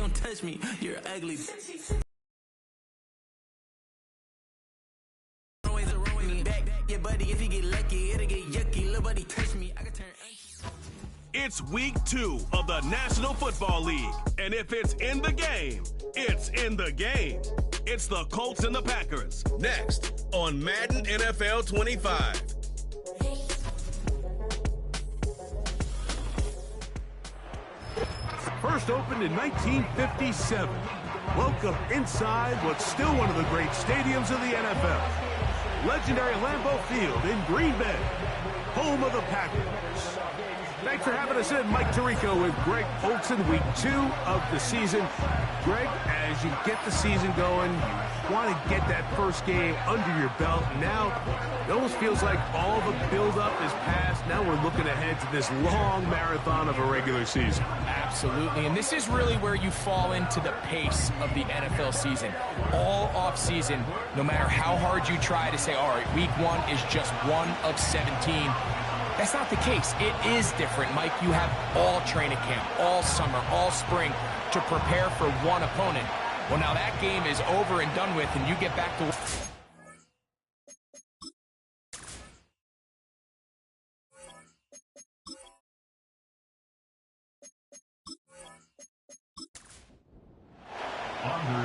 don't touch me. You're ugly. Always around me. Back your buddy. If you get lucky, it'll get yucky. Little buddy touch me. I can turn. It's week 2 of the National Football League. And if it's in the game, it's in the game. It's the Colts and the Packers. Next on Madden NFL 25. First opened in 1957. Welcome inside what's still one of the great stadiums of the NFL. Legendary Lambeau Field in Green Bay, home of the Packers. Thanks for having us in. Mike Tirico with Greg Olson, week 2 of the season. Greg, as you get the season going, you want to get that first game under your belt. Now, it almost feels like all the build-up is past. Now we're looking ahead to this long marathon of a regular season. Absolutely, and this is really where you fall into the pace of the NFL season. All off-season, no matter how hard you try to say, all right, week 1 is just 1 of 17. That's not the case. It is different, Mike. You have all training camp, all summer, all spring to prepare for one opponent. Well, now that game is over and done with, and you get back to...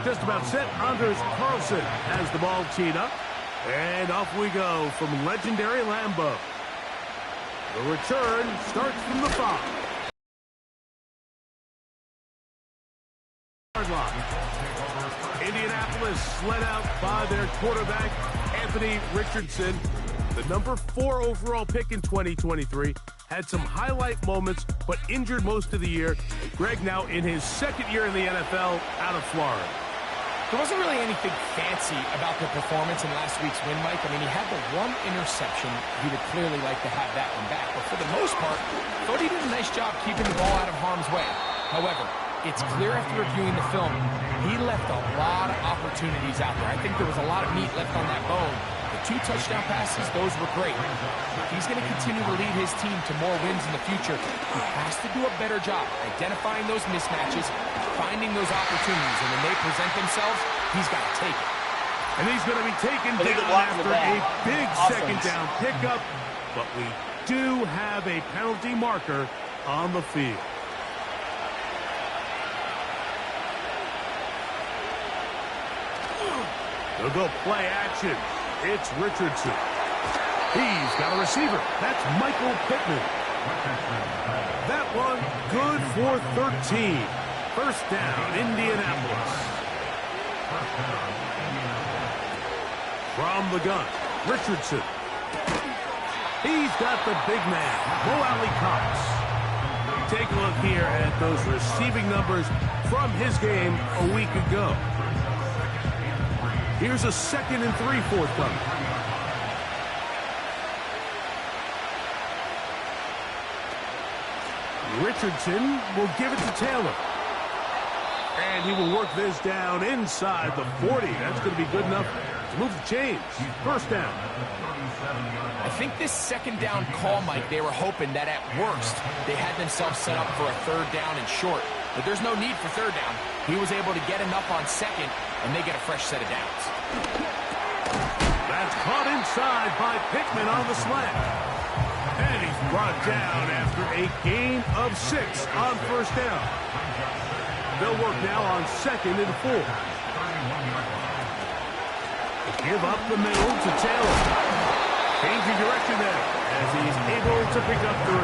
Just about set. Anders Carlson has the ball teed up. And off we go from legendary Lambeau. The return starts from the 5. Indianapolis led out by their quarterback, Anthony Richardson. The number 4 overall pick in 2023. Had some highlight moments, but injured most of the year. Greg now in his 2nd year in the NFL out of Florida. There wasn't really anything fancy about the performance in last week's win, Mike. I mean, he had the 1 interception. He would clearly like to have that one back. But for the most part, I thought he did a nice job keeping the ball out of harm's way. However, it's clear after reviewing the film, he left a lot of opportunities out there. I think there was a lot of meat left on that bone. The 2 touchdown passes, those were great. If he's going to continue to lead his team to more wins in the future, he has to do a better job identifying those mismatches, finding those opportunities, and when they present themselves, he's got to take it. And he's going to be taken down after a big second down pickup, but we do have a penalty marker on the field. They'll go play action. It's Richardson. He's got a receiver. That's Michael Pittman. That one good for 13. First down, Indianapolis. From the gun, Richardson. He's got the big man, Mo Alley Cox. Take a look here at those receiving numbers from his game a week ago. Here's a 2nd and 3 forthcoming. Richardson will give it to Taylor. And he will work this down inside the 40. That's going to be good enough to move the chains. First down. I think this 2nd down call, Mike, they were hoping that at worst they had themselves set up for a 3rd down and short. But there's no need for 3rd down. He was able to get enough on 2nd, and they get a fresh set of downs. That's caught inside by Pittman on the slant. And he's brought down after a gain of 6 on first down. They'll work now on 2nd and 4. Give up the middle to Taylor. Changing direction there as he's able to pick up 3.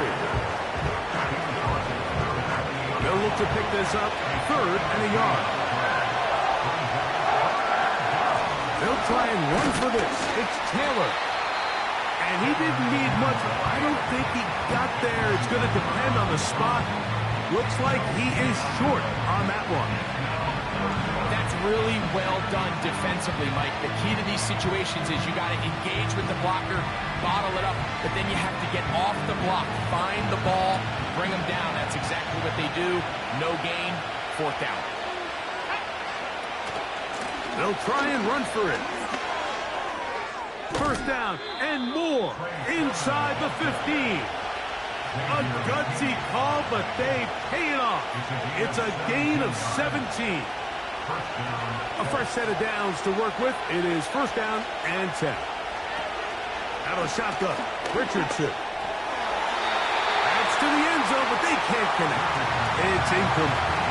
They'll look to pick this up 3rd and a yard. They'll try and run for this. It's Taylor. And he didn't need much. I don't think he got there. It's going to depend on the spot. Looks like he is short on that one. That's really well done defensively, Mike. The key to these situations is you got to engage with the blocker, bottle it up, but then you have to get off the block, find the ball, bring them down. That's exactly what they do. No gain, 4th down. They'll try and run for it. First down and more inside the 15. A gutsy call, but they pay it off. It's a gain of 17. A fresh set of downs to work with. It is first down and 10. Out of the shotgun, Richardson. That's to the end zone, but they can't connect. It's incomplete.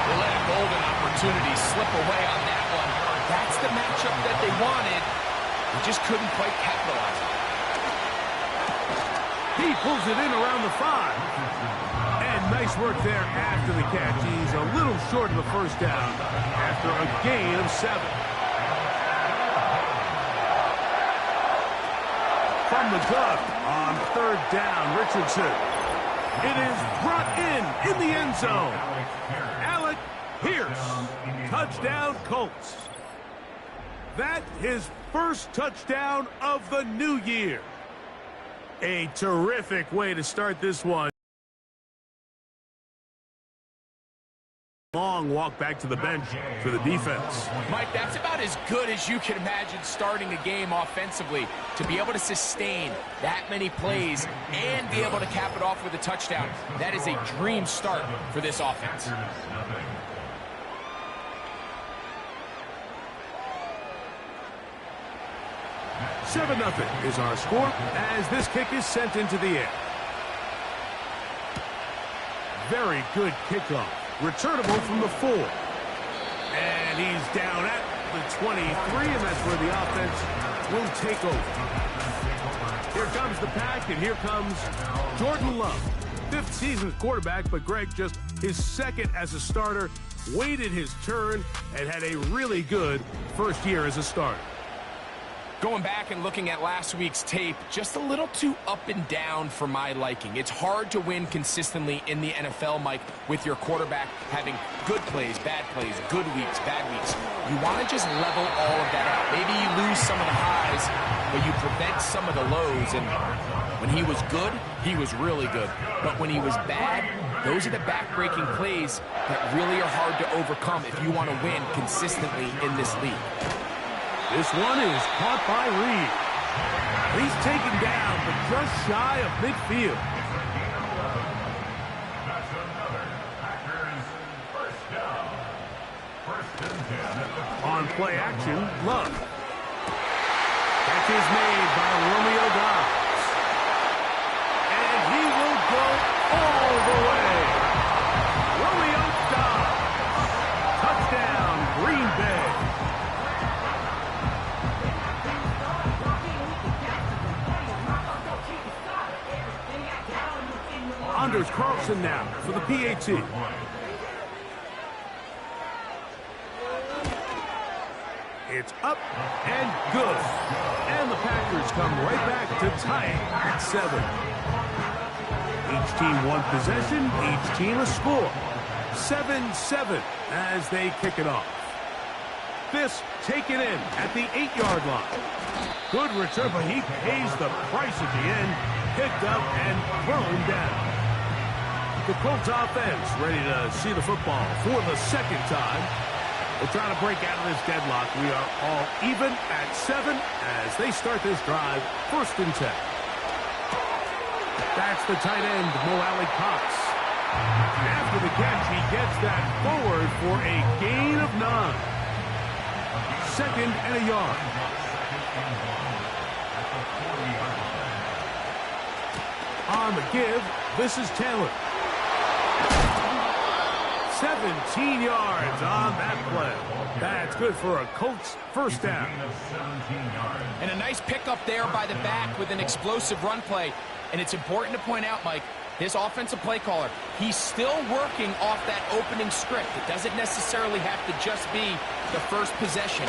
They let a golden opportunity slip away on that one. That's the matchup that they wanted. They just couldn't quite capitalize on it. He pulls it in around the 5. And nice work there after the catch. He's a little short of the first down after a gain of 7. From the gun on third down, Richardson. It is brought in the end zone. Alec Pierce. Touchdown, Colts. That his first touchdown of the new year. A terrific way to start this one. Long walk back to the bench for the defense. Mike, that's about as good as you can imagine starting a game offensively. To be able to sustain that many plays and be able to cap it off with a touchdown, that is a dream start for this offense. Seven 0 is our score as this kick is sent into the air. Very good kickoff. Returnable from the 4. And he's down at the 23, and that's where the offense will take over. Here comes the pack, and here comes Jordan Love. 5th season quarterback, but Greg just his second as a starter, waited his turn, and had a really good first year as a starter. Going back and looking at last week's tape, just a little too up and down for my liking. It's hard to win consistently in the NFL, Mike, with your quarterback having good plays, good weeks, bad weeks. You want to just level all of that out. Maybe you lose some of the highs, but you prevent some of the lows. And when he was good, he was really good. But when he was bad, those are the back-breaking plays that really are hard to overcome if you want to win consistently in this league. This one is caught by Reed. He's taken down, but just shy of midfield. On play action, Love. Catch is made by Romeo Dobbs. And he will go all the way. Romeo Dobbs. Touchdown, Green Bay. Anders Carlson now for the PAT. It's up and good. And the Packers come right back to tie it at 7. Each team one possession, each team a score. 7-7 as they kick it off. This taken in at the 8-yard line. Good return, but he pays the price at the end. Picked up and thrown down. The Colts offense ready to see the football for the second time. We're trying to break out of this deadlock. We are all even at 7 as they start this drive, 1st and 10. That's the tight end, Mo Alley-Cox. After the catch, he gets that forward for a gain of 9. 2nd and a yard. On the give, this is Taylor. 17 yards on that play. That's good for a Colts first down. And a nice pickup there by the back with an explosive run play. And it's important to point out, Mike, this offensive play caller, he's still working off that opening script. It doesn't necessarily have to just be the first possession.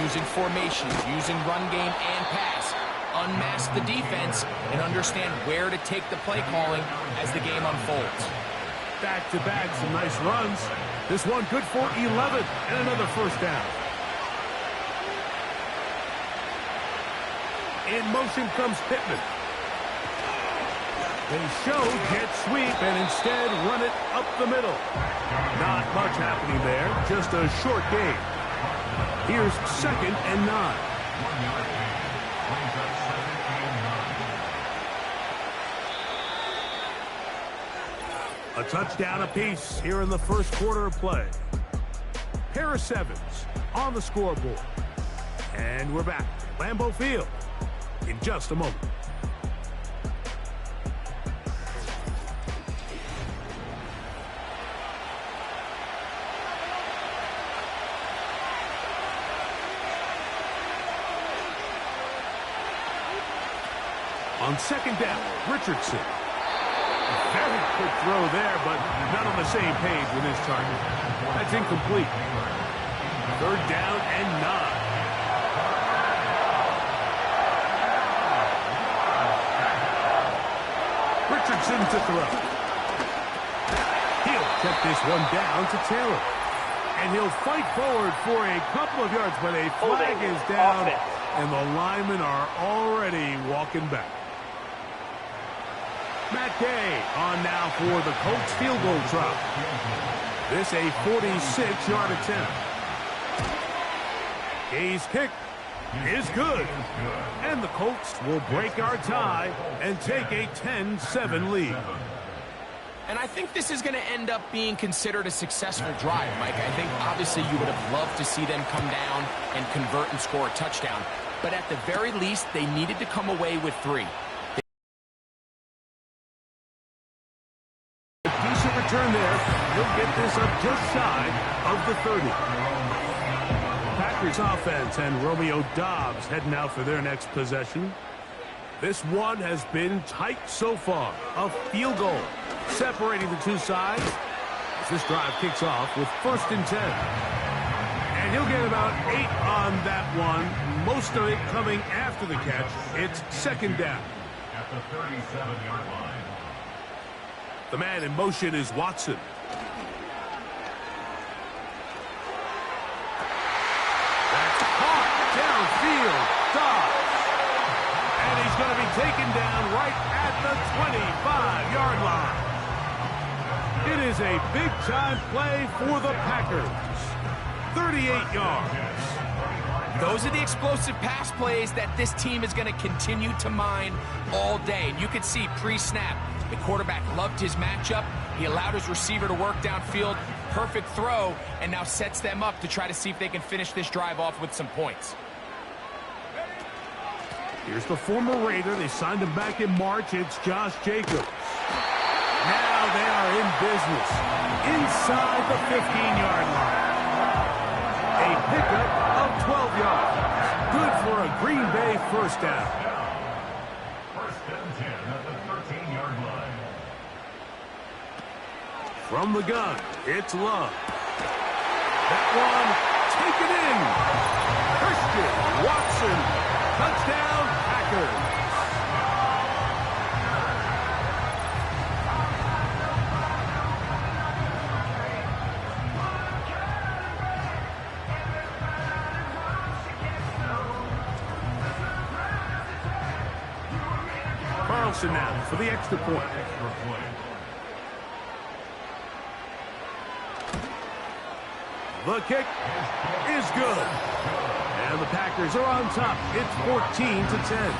Using formations, using run game and pass. Unmask the defense and understand where to take the play calling as the game unfolds. Back-to-back, some nice runs. This one good for 11 and another first down. In motion comes Pittman. They show jet sweep and instead run it up the middle. Not much happening there, just a short game. Here's 2nd and 9. A touchdown apiece here in the first quarter of play. Pair of sevens on the scoreboard. And we're back. Lambeau Field in just a moment. On second down, Richardson. Very quick throw there, but not on the same page with his target. That's incomplete. Third down and 9. Richardson to throw. He'll check this one down to Taylor. And he'll fight forward for a couple of yards, but a flag is down, and the linemen are already walking back. Matt Gay on now for the Colts field goal try. This a 46-yard attempt. Gay's kick is good. And the Colts will break our tie and take a 10-7 lead. And I think this is going to end up being considered a successful drive, Mike. I think obviously you would have loved to see them come down and convert and score a touchdown. But at the very least, they needed to come away with 3. Decent return there. He'll get this up just shy of the 30. Packers offense and Romeo Doubs heading out for their next possession. This one has been tight so far. A field goal separating the two sides as this drive kicks off with 1st and 10. And he'll get about 8 on that one. Most of it coming after the catch. It's 2nd down. At the 37-yard line. The man in motion is Watson. That's caught downfield. Dobbs. And he's going to be taken down right at the 25-yard line. It is a big-time play for the Packers. 38 yards. Those are the explosive pass plays that this team is going to continue to mine all day. And you can see pre-snap, the quarterback loved his matchup. He allowed his receiver to work downfield. Perfect throw, and now sets them up to try to see if they can finish this drive off with some points. Here's the former Raider. They signed him back in March. It's Josh Jacobs. Now they are in business inside the 15-yard line. A pickup of 12 yards. Good for a Green Bay first down. First and 10 at the 13-yard line. From the gun, it's Love. That one taken in. Christian Watson. Touchdown, Packers. Carlson now for the extra point. The kick is good. And the Packers are on top. It's 14-10.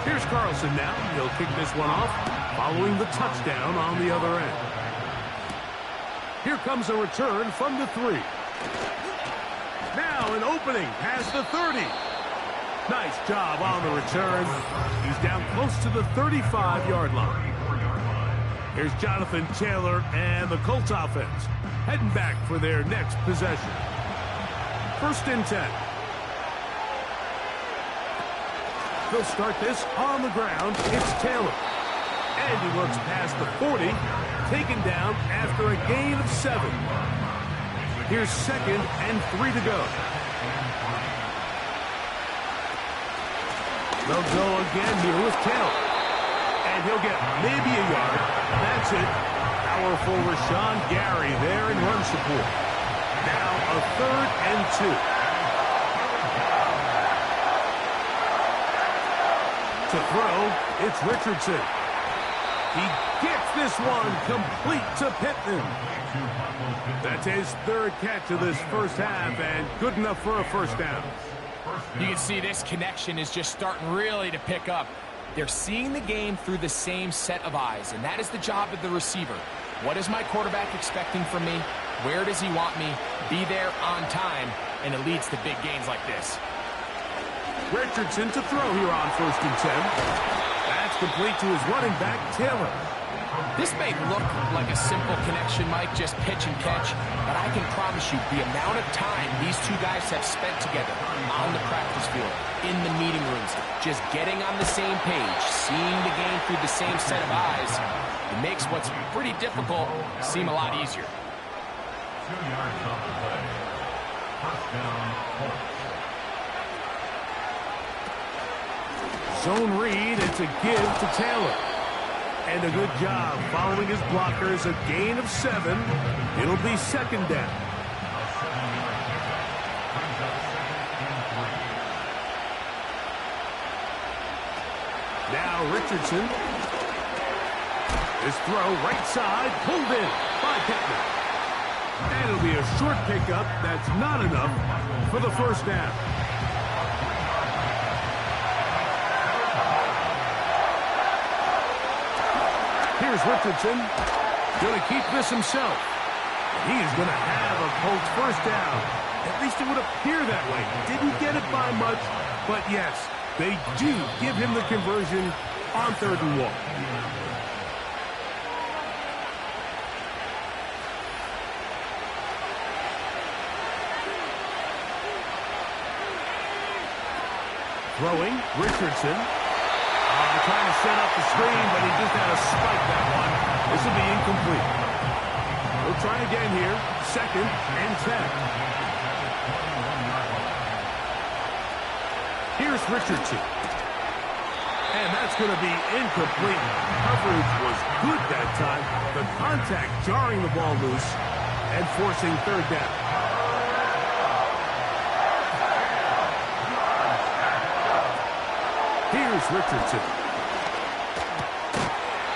Here's Carlson now. He'll kick this one off following the touchdown on the other end. Here comes a return from the 3. Now an opening past the 30. Nice job on the return. He's down close to the 35-yard line. Here's Jonathan Taylor and the Colts offense heading back for their next possession. 1st and 10. They'll start this on the ground. It's Taylor. And he looks past the 40, taken down after a gain of 7. Here's 2nd and 3 to go. They'll go again here with Taylor. And he'll get maybe a yard. That's it. Powerful Rashawn Gary there in run support. Now a 3rd and 2. To throw, it's Richardson. He gets this one complete to Pittman. That's his 3rd catch of this first half and good enough for a first down. You can see this connection is just starting really to pick up. They're seeing the game through the same set of eyes, and that is the job of the receiver. What is my quarterback expecting from me? Where does he want me? Be there on time, and it leads to big gains like this. Richardson to throw here on 1st and 10. That's complete to his running back, Taylor. This may look like a simple connection, Mike, just pitch and catch, but I can promise you the amount of time these two guys have spent together on the practice field, in the meeting rooms, just getting on the same page, seeing the game through the same set of eyes, it makes what's pretty difficult seem a lot easier. 2 yards on the play. First down, Colts. Zone read, it's a give to Taylor. And a good job following his blockers, a gain of 7. It'll be 2nd down. A 7-yard pickup brings up 2nd and 3. Now Richardson. His throw right side, pulled in by Pittman. And it'll be a short pickup. That's not enough for the 1st down. Here's Richardson. Going to keep this himself. He is going to have a Colts 1st down. At least it would appear that way. Didn't get it by much, but yes, they do give him the conversion on 3rd and 1. Throwing, Richardson. Trying to set up the screen, but he just had to spike that one. This will be incomplete. We'll try again here. 2nd and 10. Here's Richardson. And that's going to be incomplete. Coverage was good that time. The contact jarring the ball loose and forcing 3rd down. Here's Richardson.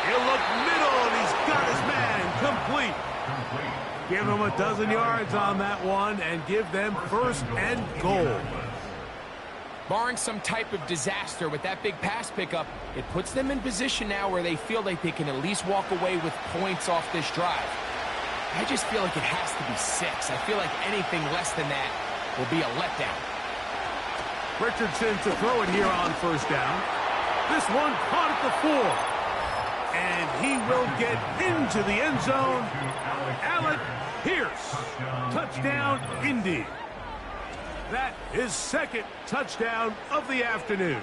He'll look middle, and he's got his man complete. Give him a dozen yards on that one and give them 1st and goal. Barring some type of disaster with that big pass pickup, it puts them in position now where they feel like they can at least walk away with points off this drive. I just feel like it has to be 6. I feel like anything less than that will be a letdown. Richardson to throw it here on 1st down. This one caught at the 4. And he will get into the end zone. Alec Pierce. Touchdown, Indy. That is 2nd touchdown of the afternoon.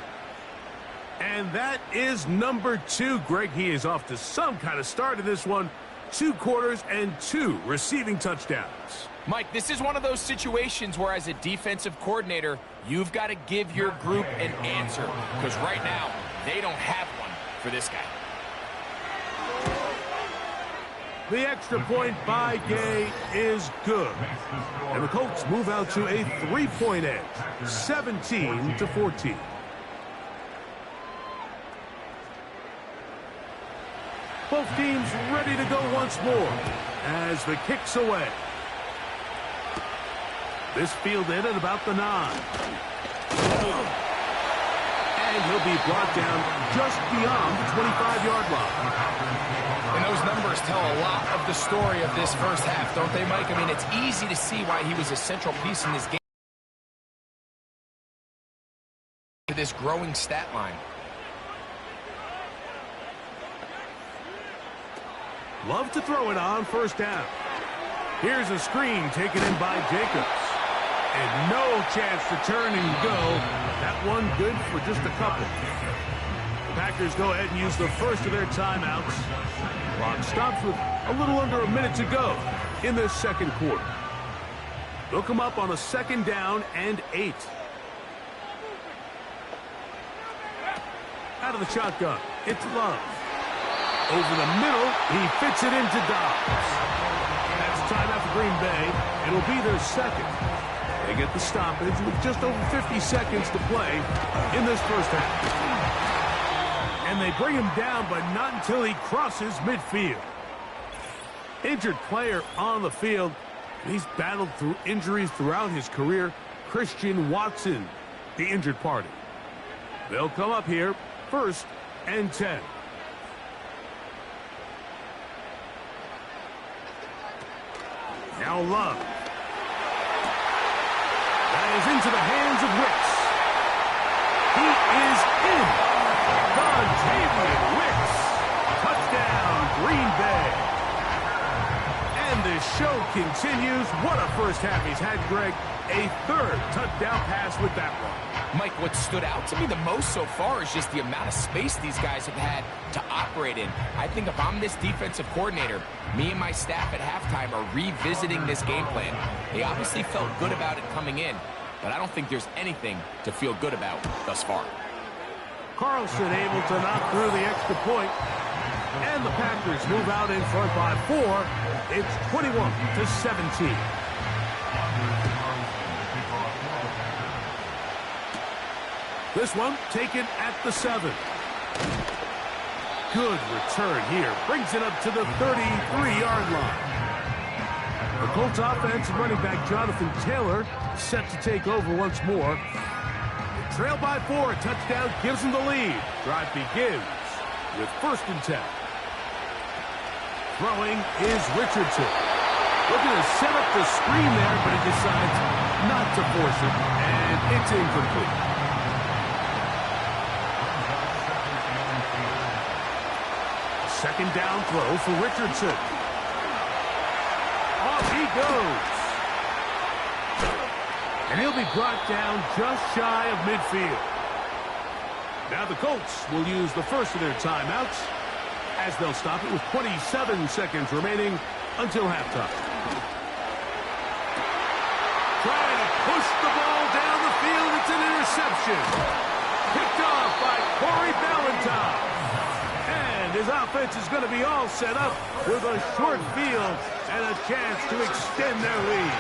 And that is number 2. Greg, he is off to some kind of start in this one. 2 quarters and 2 receiving touchdowns. Mike, this is one of those situations where as a defensive coordinator, you've got to give your group an answer. Because right now, they don't have one for this guy. The extra point by Gay is good. And the Colts move out to a 3-point edge, 17-14. Both teams ready to go once more as the kick's away. This fielded at about the 9. And he'll be brought down just beyond the 25-yard line. And those numbers tell a lot of the story of this 1st half, don't they, Mike? I mean, it's easy to see why he was a central piece in this game. To this growing stat line. Love to throw it on 1st down. Here's a screen taken in by Jacobs. And no chance to turn and go. That one good for just a couple. The Packers go ahead and use the first of their timeouts. Clock stops with a little under a minute to go in this 2nd quarter. They'll come up on a 2nd down and 8. Out of the shotgun, it's Love. Over the middle, he fits it into Dobbs. That's timeout for Green Bay. It'll be their 2nd. They get the stoppage with just over 50 seconds to play in this 1st half. And they bring him down, but not until he crosses midfield. Injured player on the field. He's battled through injuries throughout his career. Christian Watson, the injured party. They'll come up here 1st and 10. Now Love. That is into the hands of Wicks. He is in. Dontavian Wicks. Touchdown, Green Bay. And the show continues. What a first half he's had, Greg. A third touchdown pass with that one. Mike, what stood out to me the most so far is just the amount of space these guys have had to operate in. I think if I'm this defensive coordinator, me and my staff at halftime are revisiting this game plan. They obviously felt good about it coming in, but I don't think there's anything to feel good about thus far. Carlson able to knock through the extra point, and the Packers move out in front by 4. It's 21-17. This one taken at the 7. Good return here. Brings it up to the 33-yard line. The Colts offense and running back Jonathan Taylor set to take over once more. Trail by 4. Touchdown gives them the lead. Drive begins with 1st and 10. Throwing is Richardson. Looking to set up the screen there, but he decides not to force it, and it's incomplete. Second down throw for Richardson. Off he goes. And he'll be brought down just shy of midfield. Now the Colts will use the first of their timeouts as they'll stop it with 27 seconds remaining until halftime. Trying to push the ball down the field. It's an interception. Picked off by Corey Ballantyne. His offense is going to be all set up with a short field and a chance to extend their lead.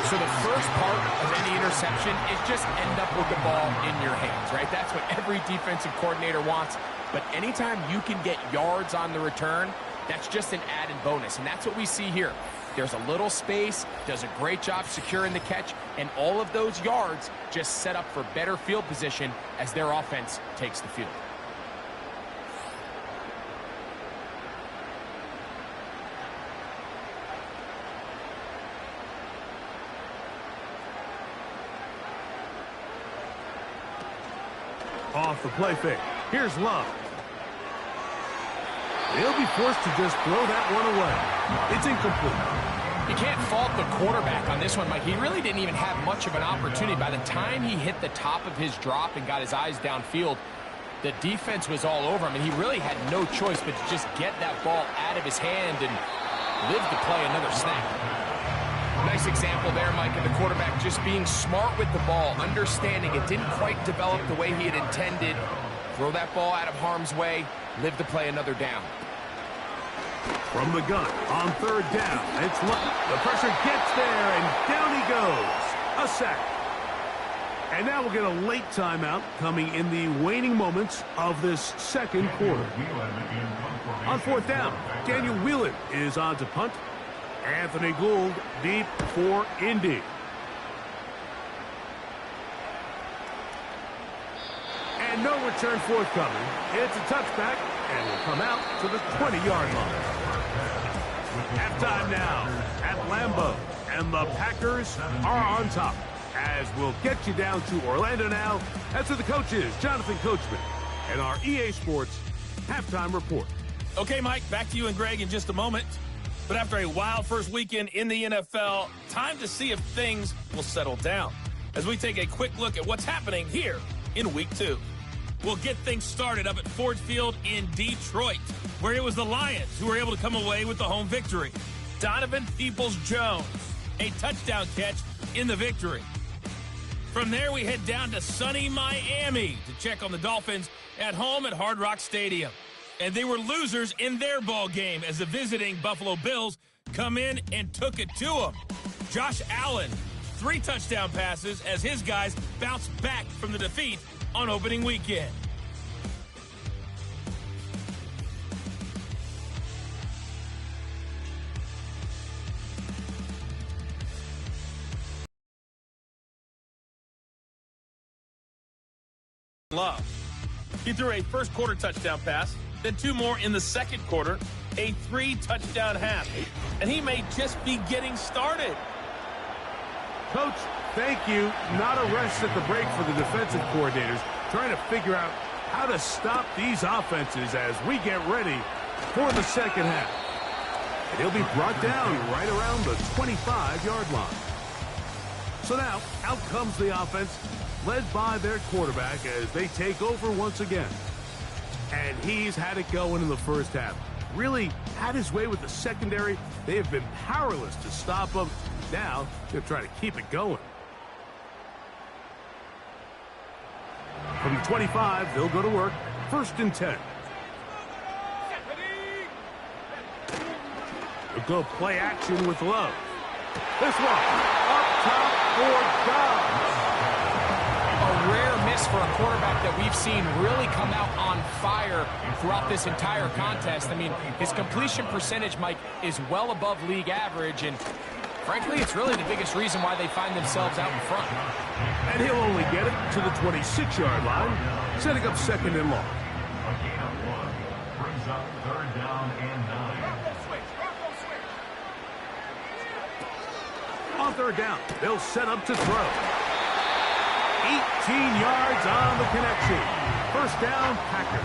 So the first part of any interception is just end up with the ball in your hands, right? That's what every defensive coordinator wants. But anytime you can get yards on the return, that's just an added bonus. And that's what we see here. There's a little space, does a great job securing the catch, and all of those yards just set up for better field position as their offense takes the field. Off the play fake. Here's Love. He'll be forced to just throw that one away. It's incomplete. You can't fault the quarterback on this one, Mike. He really didn't even have much of an opportunity. By the time he hit the top of his drop and got his eyes downfield, the defense was all over him, and he really had no choice but to just get that ball out of his hand and live to play another snap. Nice example there, Mike, of the quarterback just being smart with the ball, understanding it didn't quite develop the way he had intended. Throw that ball out of harm's way, live to play another down. From the gun on 3rd down, it's Love. The pressure gets there, and down he goes. A sack. And now we'll get a late timeout coming in the waning moments of this second quarter. On 4th down, Daniel Whelan is on to punt. Anthony Gould deep for Indy. And no return forthcoming. It's a touchback, and will come out to the 20-yard line. Halftime now at Lambeau, and the Packers are on top. As we'll get you down to Orlando now. That's where the coach is, Jonathan Coachman, and our EA Sports halftime report. Okay, Mike, back to you and Greg in just a moment. But after a wild first weekend in the NFL, time to see if things will settle down as we take a quick look at what's happening here in Week 2. We'll get things started up at Ford Field in Detroit, where it was the Lions who were able to come away with the home victory. Donovan Peoples-Jones, a touchdown catch in the victory. From there, we head down to sunny Miami to check on the Dolphins at home at Hard Rock Stadium. And they were losers in their ball game as the visiting Buffalo Bills come in and took it to them. Josh Allen, 3 touchdown passes as his guys bounced back from the defeat on opening weekend. Love. He threw a first quarter touchdown pass, then 2 more in the second quarter, a 3-touchdown half. And he may just be getting started. Coach, thank you. Not a rest at the break for the defensive coordinators, trying to figure out how to stop these offenses as we get ready for the second half. And he'll be brought down right around the 25-yard line. So now, out comes the offense, led by their quarterback as they take over once again. And he's had it going in the first half. Really had his way with the secondary. They have been powerless to stop him. Now, they'll try to keep it going. From the 25, they'll go to work. 1st and 10. They'll go play action with Love. This one, up top for Dobbs. A rare miss for a quarterback that we've seen really come out on fire throughout this entire contest. I mean, his completion percentage, Mike, is well above league average, and frankly, it's really the biggest reason why they find themselves out in front. And he'll only get it to the 26-yard line, setting up 2nd and long. A gain of 1 brings up 3rd down and 9. On 3rd down, they'll set up to throw. 18 yards on the connection. 1st down, Packers.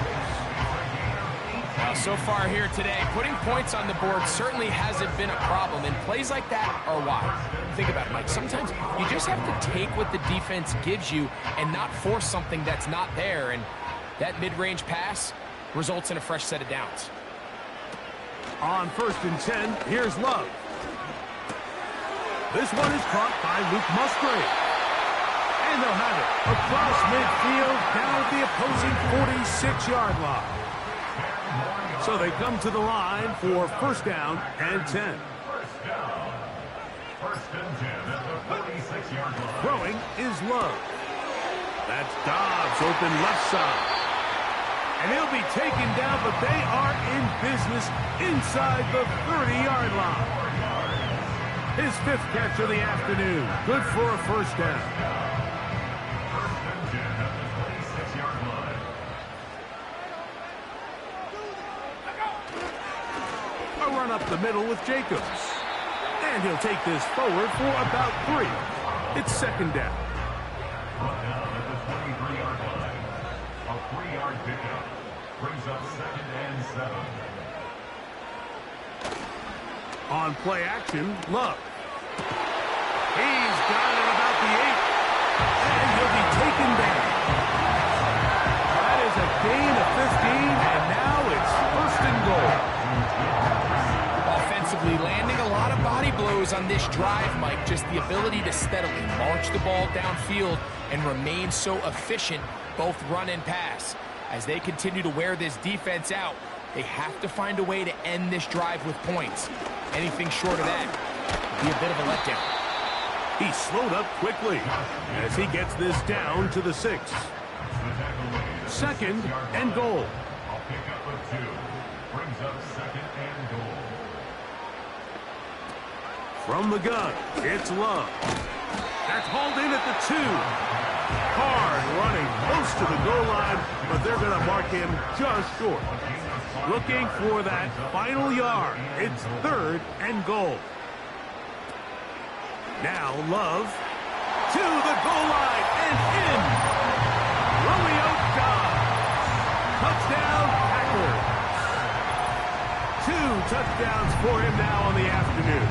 Well, so far here today, putting points on the board certainly hasn't been a problem, and plays like that are why. Think about it, Mike. Sometimes you just have to take what the defense gives you and not force something that's not there, and that mid-range pass results in a fresh set of downs. On 1st and 10, here's Love. This one is caught by Luke Musgrave. And they'll have it across midfield down at the opposing 46-yard line. So they come to the line for 1st down and 10. 1st and 10 at the 46-yard line. Throwing is Love. That's Dobbs open left side. And he'll be taken down, but they are in business inside the 30-yard line. His 5th catch of the afternoon. Good for a 1st down. 1st and 10 at the 26-yard line. A run up the middle with Jacobs. And he'll take this forward for about 3. It's 2nd down. Brought down at the 23-yard line. A 3-yard pickup brings up 2nd and 7. On play action, Love. He's got it about the 8. And he'll be taken down. That is a gain of 15, and now it's 1st and goal. Offensively, landing a lot of body blows on this drive, Mike. Just the ability to steadily march the ball downfield and remain so efficient, both run and pass. As they continue to wear this defense out, they have to find a way to end this drive with points. Anything short of that would be a bit of a letdown. He slowed up quickly as he gets this down to the 6. 2nd and goal. A pickup of 2 brings up 2nd and goal. From the gun, it's Love. That's hauled in at the 2. Hard running close to the goal line, but they're going to mark him just short. Looking for that final yard. It's 3rd and goal. Now Love to the goal line and in. Romeo Dobbs. Touchdown, Packers. 2 touchdowns for him now on the afternoon.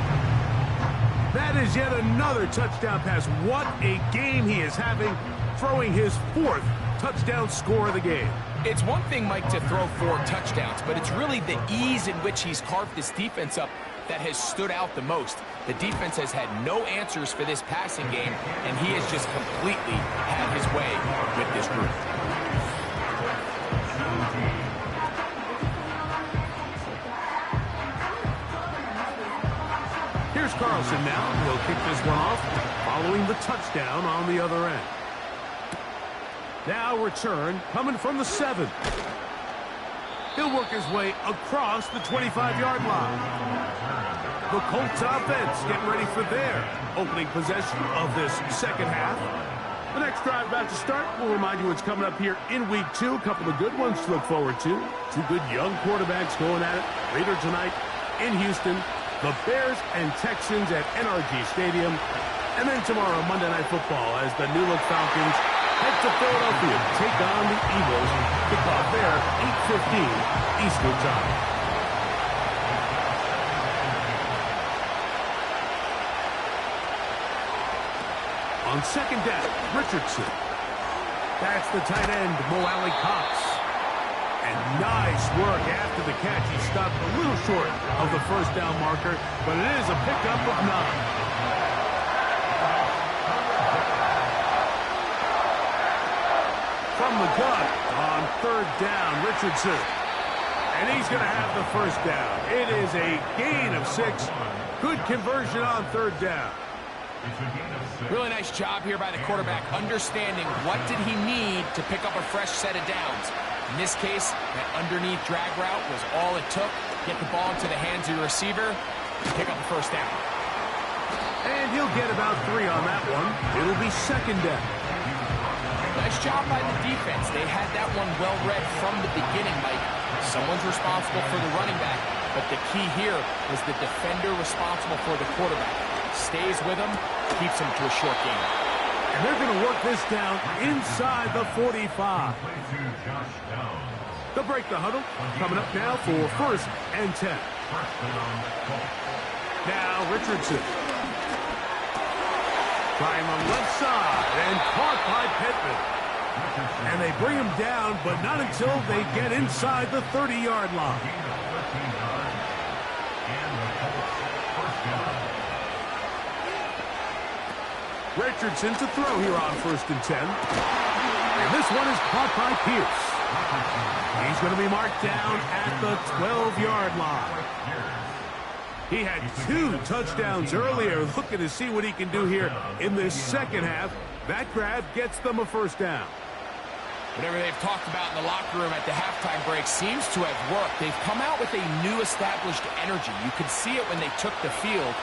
That is yet another touchdown pass. What a game he is having, throwing his 4th touchdown score of the game. It's one thing, Mike, to throw 4 touchdowns, but it's really the ease in which he's carved this defense up that has stood out the most. The defense has had no answers for this passing game, and he has just completely had his way with this group. Here's Carlson now. He'll kick this one off, following the touchdown on the other end. Now return coming from the 7. He'll work his way across the 25-yard line. The Colts offense getting ready for their opening possession of this second half. The next drive about to start. We'll remind you what's coming up here in Week 2. A couple of good ones to look forward to. Two good young quarterbacks going at it. Later tonight in Houston, the Bears and Texans at NRG Stadium. And then tomorrow, Monday Night Football, as the New Look Falcons head to Philadelphia to take on the Eagles. Kickoff there, 8:15 Eastern Time. On second down, Richardson. That's the tight end, Mo Alley-Cox. And nice work after the catch. He stopped a little short of the first down marker, but it is a pickup of 9. From the gun on third down, Richardson. And he's going to have the first down. It is a gain of 6. Good conversion on third down. Really nice job here by the quarterback, understanding what did he need to pick up a fresh set of downs. In this case, that underneath drag route was all it took. Get the ball into the hands of your receiver, pick up the first down. And he'll get about 3 on that one. It'll be second down. Nice job by the defense. They had that one well read from the beginning, Mike. Someone's responsible for the running back, but the key here was the defender responsible for the quarterback. Stays with him, keeps him to a short game. And they're going to work this down inside the 45. They'll break the huddle. Coming up now for 1st and 10. Now Richardson. Trying on the left side and caught by Pittman. And they bring him down, but not until they get inside the 30-yard line. Richardson to throw here on 1st and 10. And this one is caught by Pierce. He's going to be marked down at the 12-yard line. He had 2 touchdowns earlier, looking to see what he can do here in this second half. That grab gets them a first down. Whatever they've talked about in the locker room at the halftime break seems to have worked. They've come out with a new established energy. You could see it when they took the field.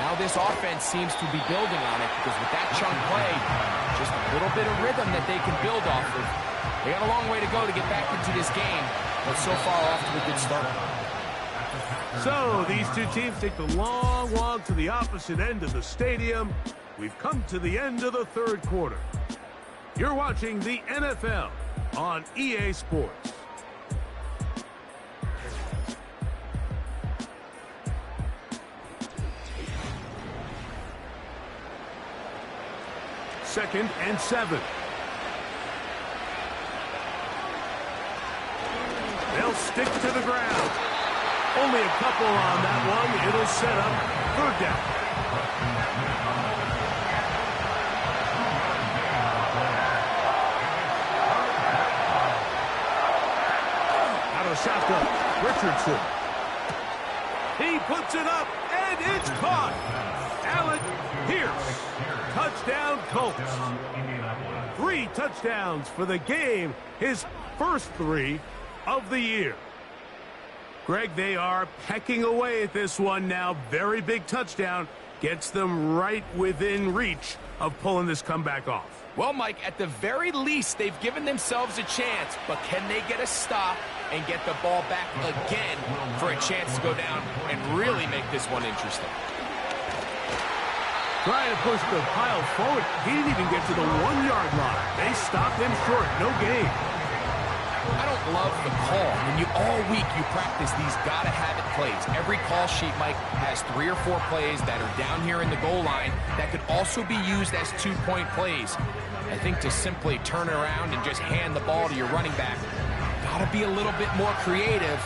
Now this offense seems to be building on it because with that chunk play, just a little bit of rhythm that they can build off of. They got a long way to go to get back into this game, but so far off to a good start. So these two teams take the long walk to the opposite end of the stadium. We've come to the end of the third quarter. You're watching the NFL on EA Sports. Second and 7. They'll stick to the ground. Only a couple on that one. It'll set up 3rd down. Shotgun, Richardson. He puts it up, and it's caught. Alec Pierce. Touchdown, Colts. 3 touchdowns for the game. His first 3 of the year. Greg, they are pecking away at this one now. Very big touchdown. Gets them right within reach of pulling this comeback off. Well, Mike, at the very least, they've given themselves a chance, but can they get a stop and get the ball back again for a chance to go down and really make this one interesting? Trying to push the pile forward. He didn't even get to the 1-yard line. They stopped him short. No gain. I don't love the call. When you all week you practice these gotta-have-it plays. Every call sheet, Mike, has 3 or 4 plays that are down here in the goal line that could also be used as 2-point plays. I think to simply turn it around and just hand the ball to your running back, gotta be a little bit more creative.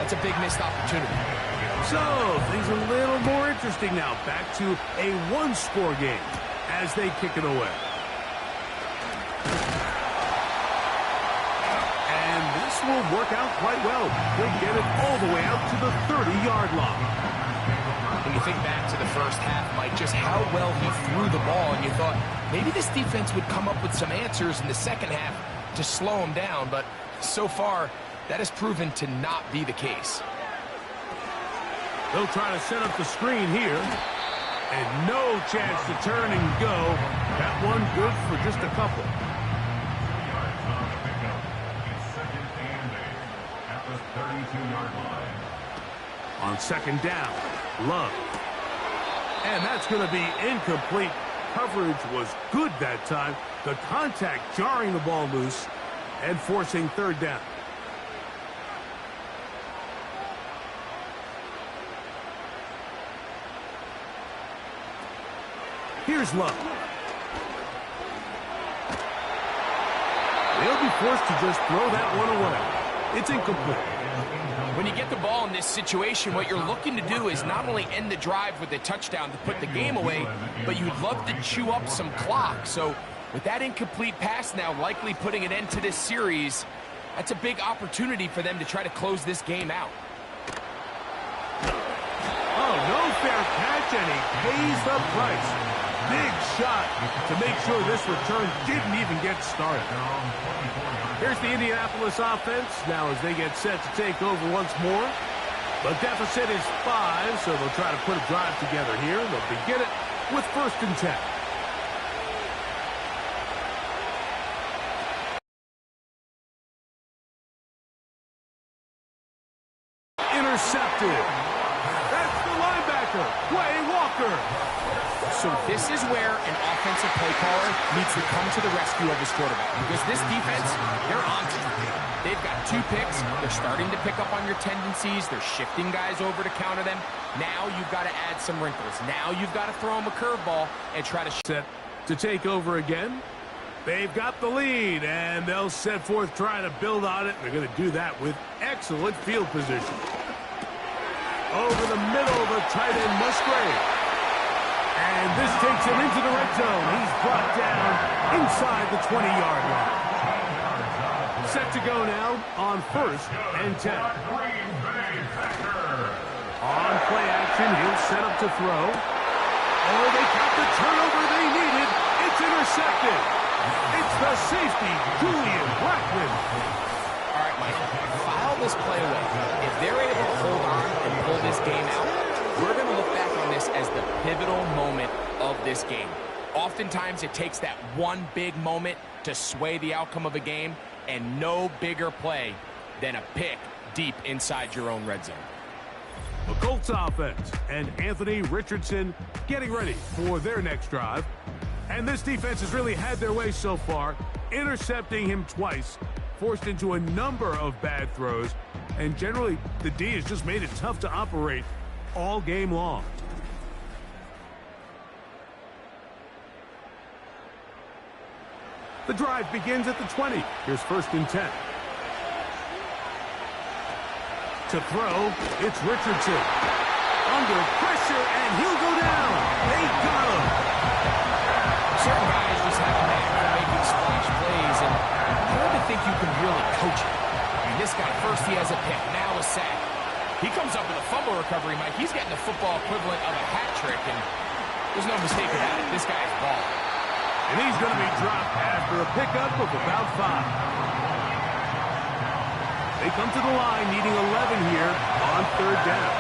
That's a big missed opportunity. So, things a little more interesting now. Back to a 1-score game as they kick it away. And this will work out quite well. They'll get it all the way out to the 30-yard line. When you think back to the first half, Mike, just how well he threw the ball, and you thought maybe this defense would come up with some answers in the second half to slow him down, but so far, that has proven to not be the case. They'll try to set up the screen here. And no chance to turn and go. That one good for just a couple. At the 32-yard line. On second down, Love. And that's going to be incomplete. Coverage was good that time. The contact jarring the ball loose and forcing third down. Here's Love. They'll be forced to just throw that one away. It's incomplete. When you get the ball in this situation, what you're looking to do is not only end the drive with a touchdown to put the game away, but you'd love to chew up some clock. So with that incomplete pass now likely putting an end to this series, that's a big opportunity for them to try to close this game out. Oh, no fair catch, and he pays the price. Big shot to make sure this return didn't even get started. Here's the Indianapolis offense now as they get set to take over once more. The deficit is 5, so they'll try to put a drive together here. They'll begin it with 1st and 10. Intercepted. That's the linebacker, Quay Walker. So this is where an offensive play caller needs to come to the rescue of his quarterback. Because this defense, they're on to you. They've got 2 picks. They're starting to pick up on your tendencies. They're shifting guys over to counter them. Now you've got to add some wrinkles. Now you've got to throw them a curveball and try to set to take over again. They've got the lead, and they'll set forth trying to build on it. They're going to do that with excellent field position. Over the middle, the tight end Musgrave. And this takes him into the red zone. He's brought down inside the 20-yard line. Set to go now on 1st and 10. On play action, he'll set up to throw. Oh, they got the turnover they needed. It's intercepted. It's the safety, Julian Blackman. All right, Mike, file this play away. If they're able to hold on and pull this game out, we're going to look back on this as the pivotal moment of this game. Oftentimes, it takes that one big moment to sway the outcome of a game, and no bigger play than a pick deep inside your own red zone. The Colts offense and Anthony Richardson getting ready for their next drive. And this defense has really had their way so far, intercepting him twice, forced into a number of bad throws, and generally the D has just made it tough to operate all game long. The drive begins at the 20. Here's 1st and 10. To throw, it's Richardson. Under pressure, and he'll go down. They got him. Certain guys just have a knack for making splash plays, and hard to think you can really coach it. I mean, this guy, first he has a pick, now a sack. He comes up with a fumble recovery, Mike. He's getting the football equivalent of a hat trick, and there's no mistake about it. This guy's balling. And he's going to be dropped after a pickup of about 5. They come to the line needing 11 here on 3rd down.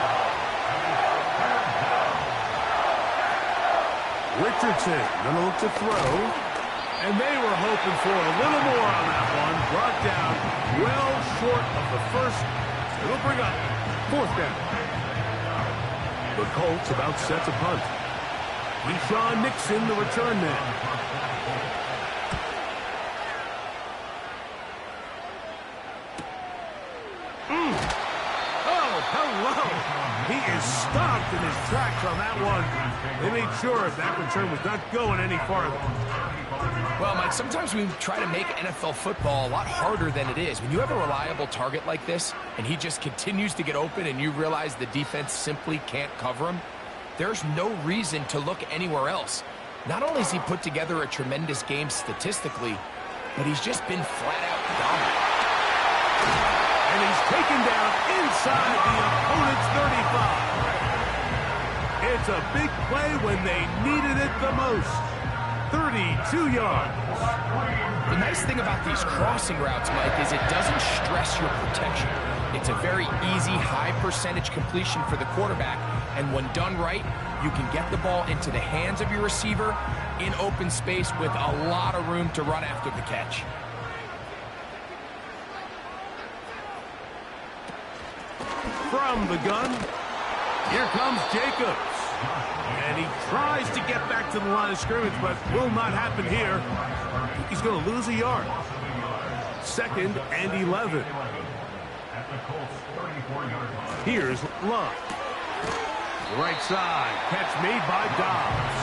Richardson going to look to throw. And they were hoping for a little more on that one. Brought down well short of the first. It'll bring up 4th down. The Colts about set to punt. Deshaun Nixon, the return man. He is stopped in his tracks on that one. They made sure that return was not going any farther. Well, Mike, sometimes we try to make NFL football a lot harder than it is. When you have a reliable target like this, and he just continues to get open, and you realize the defense simply can't cover him, there's no reason to look anywhere else. Not only has he put together a tremendous game statistically, but he's just been flat-out dominant. And he's taken down inside the opponent's 35. It's a big play when they needed it the most. 32 yards. The nice thing about these crossing routes, Mike, is it doesn't stress your protection. It's a very easy, high percentage completion for the quarterback, and when done right, you can get the ball into the hands of your receiver in open space with a lot of room to run after the catch. From the gun, here comes Jacobs. And he tries to get back to the line of scrimmage, but will not happen here. He's going to lose a yard. 2nd and 11. Here's Love. Right side, catch made by Dobbs.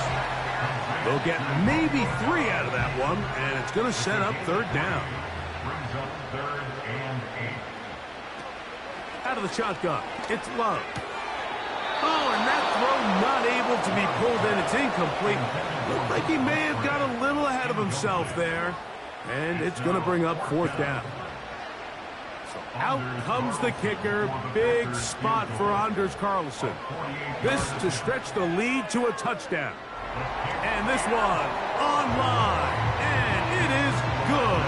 They'll get maybe 3 out of that one, and it's going to set up 3rd down. Out of the shotgun, it's Love. Oh, and that throw not able to be pulled in. It's incomplete. Looked like he may have got a little ahead of himself there. And it's going to bring up 4th down. So out comes the kicker. Big spot for Anders Carlson. This to stretch the lead to a touchdown. And this one online. And it is good.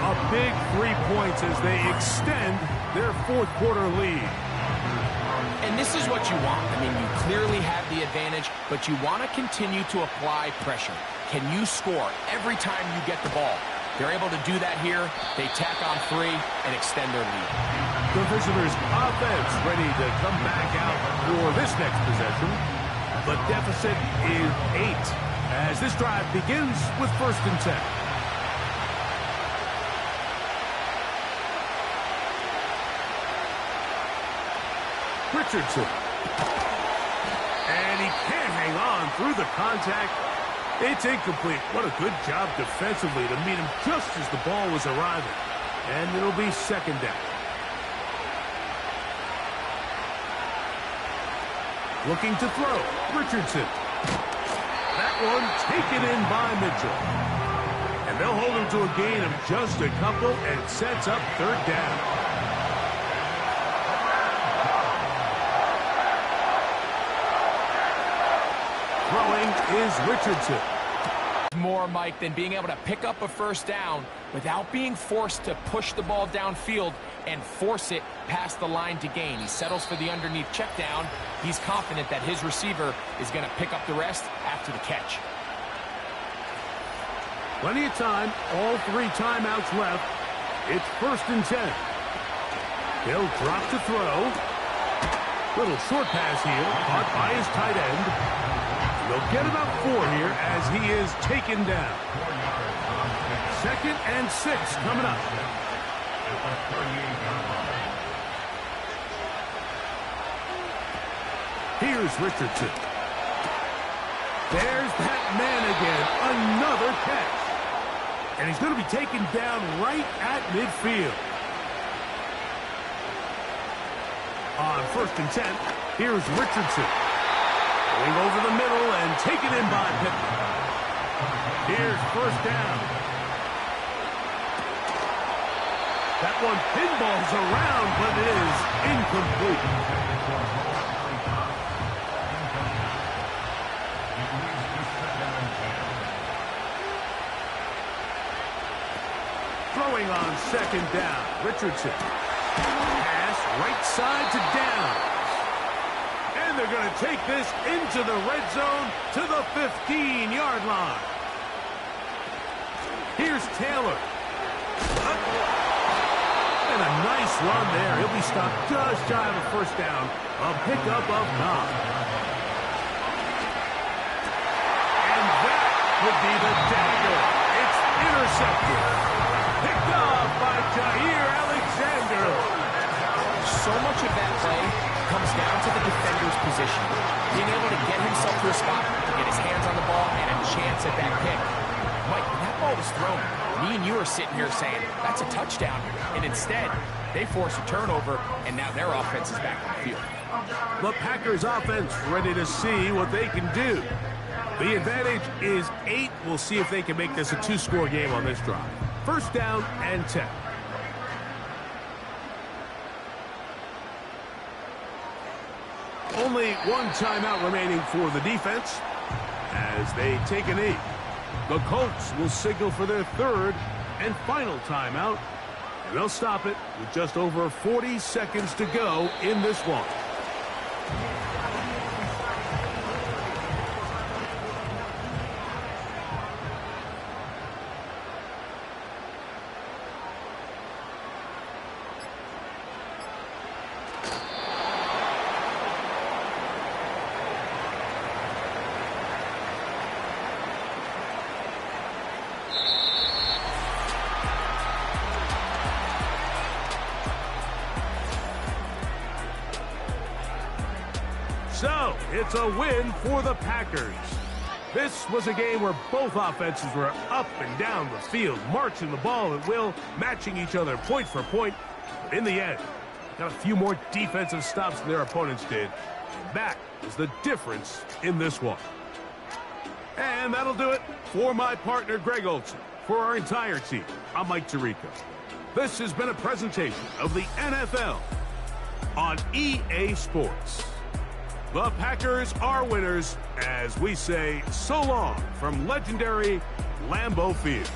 A big 3 points as they extend their 4th quarter lead. And this is what you want. I mean, you clearly have the advantage, but you want to continue to apply pressure. Can you score every time you get the ball? They're able to do that here. They tack on 3 and extend their lead. The visitors' offense ready to come back out for this next possession. The deficit is 8 as this drive begins with 1st and 10. Richardson. And he can't hang on through the contact. It's incomplete. What a good job defensively to meet him just as the ball was arriving. And it'll be 2nd down. Looking to throw. Richardson. That one taken in by Mitchell. And they'll hold him to a gain of just a couple and sets up 3rd down. Throwing is Richardson. More, Mike, than being able to pick up a 1st down without being forced to push the ball downfield and force it past the line to gain. He settles for the underneath check down. He's confident that his receiver is going to pick up the rest after the catch. Plenty of time. All 3 timeouts left. It's 1st and 10. He'll drop to throw. Little short pass here. Caught by his tight end. They'll get about 4 here as he is taken down. 2nd and 6 coming up. Here's Richardson. There's that man again. Another catch. And he's going to be taken down right at midfield. On 1st and 10, here's Richardson. Going over the middle and taken in by Pittman. Here's 1st down. That one pinballs around, but it is incomplete. Throwing on 2nd down. Richardson. Pass right side to Downs. And they're going to take this into the red zone to the 15-yard line. Here's Taylor. And a nice run there. He'll be stopped just shy of a 1st down. A pickup of 9. And that would be the dagger. It's intercepted. Picked off by Jair Alexander. So much of that play comes down to the defender's position. Being able to get himself to a spot, to get his hands on the ball, and a chance at that pick. Mike, when that ball was thrown, me and you are sitting here saying, that's a touchdown. And instead, they force a turnover, and now their offense is back on the field. The Packers offense ready to see what they can do. The advantage is 8. We'll see if they can make this a 2-score game on this drive. 1st down and 10. Only 1 timeout remaining for the defense as they take a knee. The Colts will signal for their 3rd and final timeout, and they'll stop it with just over 40 seconds to go in this one. It's a win for the Packers. This was a game where both offenses were up and down the field, marching the ball at will, matching each other point for point. But in the end, got a few more defensive stops than their opponents did. And that is the difference in this one. And that'll do it for my partner, Greg Olson. For our entire team, I'm Mike Tirico. This has been a presentation of the NFL on EA Sports. The Packers are winners as we say so long from legendary Lambeau Field.